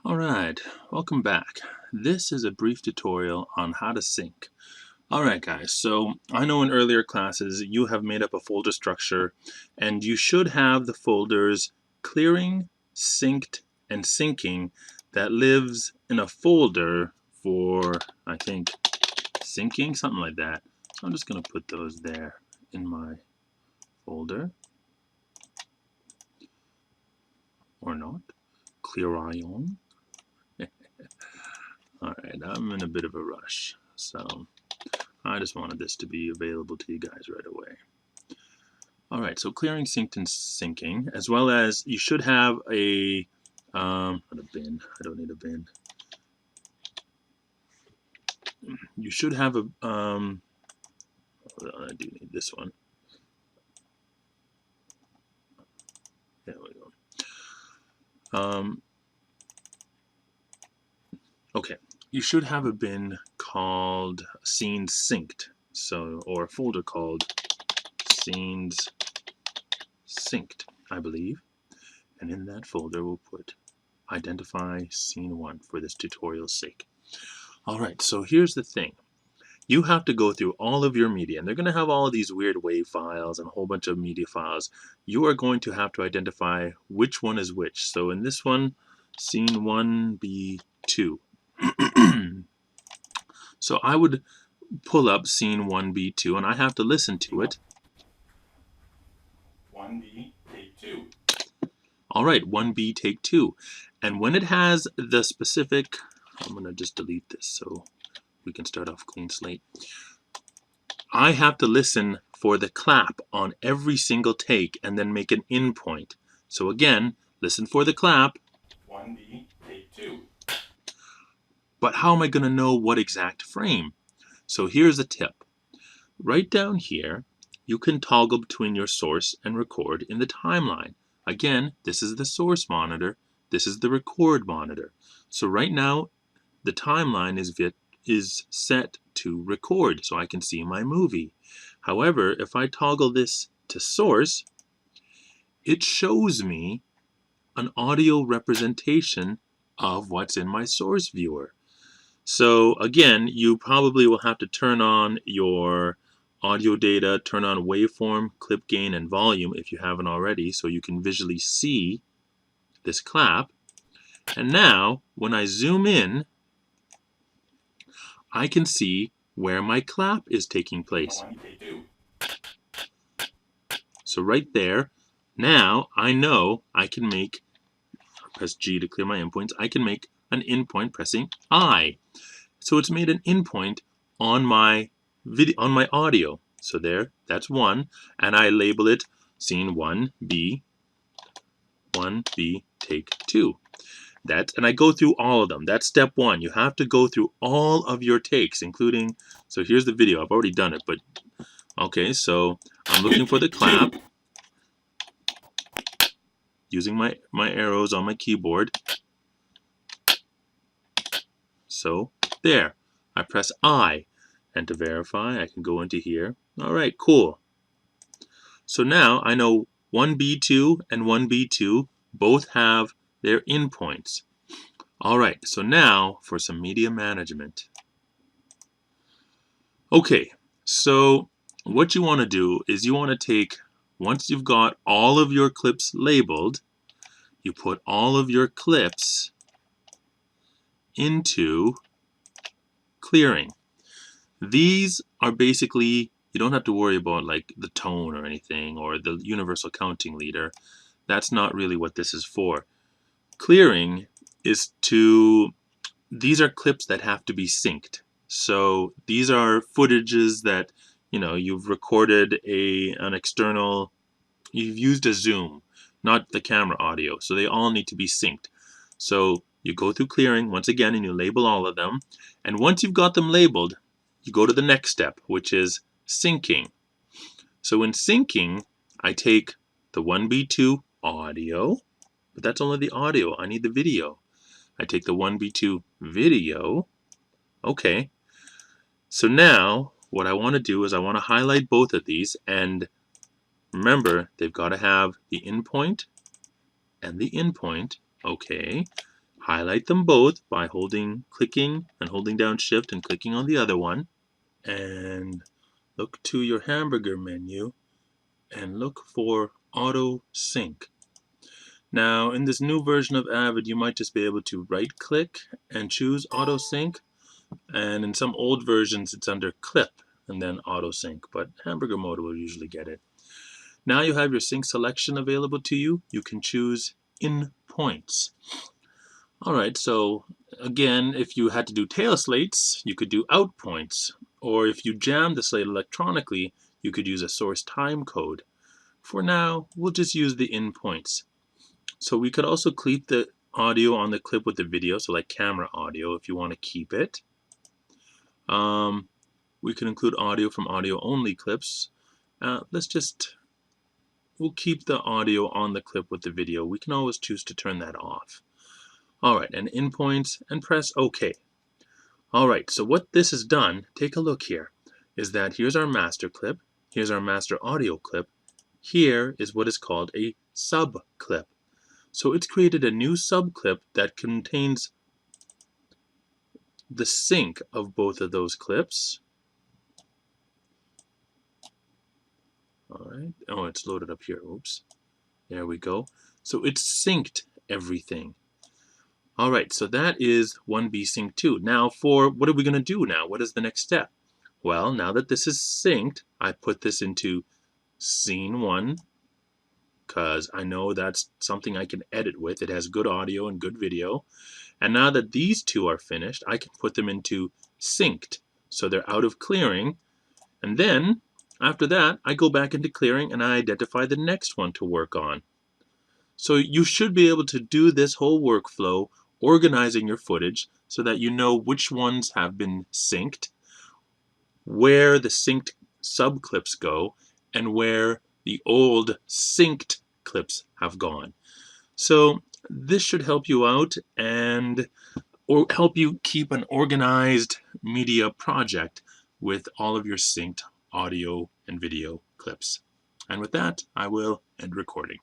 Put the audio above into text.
Alright, welcome back. This is a brief tutorial on how to sync. Alright guys, so I know in earlier classes you have made up a folder structure and you should have the folders clearing, synced, and syncing that lives in a folder for, I think, syncing, something like that. So I'm just going to put those there in my folder, or not. Clearion. Alright, I'm in a bit of a rush, so I just wanted this to be available to you guys right away. Alright, so clearing, synced, and syncing, as well as you should have a, not a bin, I don't need a bin. You should have a, hold on, I do need this one. There we go. Okay, you should have a bin called Scenes Synced, so, or a folder called Scenes Synced, I believe. And in that folder we'll put identify scene 1 for this tutorial's sake. Alright, so here's the thing. You have to go through all of your media, and they're going to have all of these weird WAV files and a whole bunch of media files. You are going to have to identify which one is which. So in this one, scene 1B2. So I would pull up scene 1B2 and I have to listen to it. 1B, take 2. Alright, 1B, take 2. And when it has the specific, I'm going to just delete this so we can start off clean slate. I have to listen for the clap on every single take and then make an in point. So again, listen for the clap. 1B, take 2. But how am I going to know what exact frame? So here's a tip. Right down here, you can toggle between your source and record in the timeline. Again, this is the source monitor. This is the record monitor. So right now, the timeline is set to record, so I can see my movie. However, if I toggle this to source, it shows me an audio representation of what's in my source viewer. So again, you probably will have to turn on your audio data, turn on waveform, clip gain, and volume if you haven't already, so you can visually see this clap. And now, when I zoom in, I can see where my clap is taking place. 1B, take 2. So right there, now I know I can make, press G to clear my endpoints, I can make an endpoint pressing I. So it's made an endpoint on my video, on my audio. So there, that's 1, and I label it scene 1B, take 2. And I go through all of them. That's step 1. You have to go through all of your takes, including, so here's the video. I've already done it, but okay, so I'm looking for the clap using my arrows on my keyboard. So there, I press I, and to verify I can go into here. Alright, cool. So now I know 1B2 and 1B2 both have their endpoints. Alright, so now for some media management. Okay, so what you want to do is you want to take, once you've got all of your clips labeled, you put all of your clips into clearing. These are basically, you don't have to worry about like the tone or anything or the universal counting leader. That's not really what this is for. Clearing is to, these are clips that have to be synced. So these are footages that, you know, you've recorded an external, you've used a zoom, not the camera audio. So they all need to be synced. So you go through clearing once again and you label all of them. And once you've got them labeled, you go to the next step, which is syncing. So in syncing, I take the 1B2 audio, but that's only the audio. I need the video. I take the 1B2 video. Okay. So now what I want to do is I want to highlight both of these, and remember, they've got to have the in point and the end point. Okay. highlight them both by clicking and holding down Shift and clicking on the other one, and look to your hamburger menu and look for Auto Sync. Now, in this new version of Avid, you might just be able to right-click and choose Auto Sync, and in some old versions, it's under Clip and then Auto Sync, but Hamburger Mode will usually get it. Now you have your sync selection available to you. You can choose in points. Alright, so again, if you had to do tail slates, you could do out points. Or if you jam the slate electronically, you could use a source time code. For now, we'll just use the in points. So we could also keep the audio on the clip with the video, so like camera audio if you want to keep it. We can include audio from audio only clips. We'll keep the audio on the clip with the video. We can always choose to turn that off. Alright, and in points, and press OK. Alright, so what this has done, take a look here, is that here's our master clip, here's our master audio clip, here is what is called a sub clip. So it's created a new sub clip that contains the sync of both of those clips. Alright, oh, it's loaded up here, oops. There we go. So it's synced everything. Alright, so that is 1B Sync 2. Now what are we going to do now? What is the next step? Well, now that this is synced, I put this into Scene 1, because I know that's something I can edit with. It has good audio and good video. And now that these two are finished, I can put them into Synced. So they're out of clearing. And then, after that, I go back into clearing and I identify the next one to work on. So you should be able to do this whole workflow, organizing your footage so that you know which ones have been synced, where the synced sub-clips go, and where the old synced clips have gone. So this should help you out and help you keep an organized media project with all of your synced audio and video clips. And with that, I will end recording.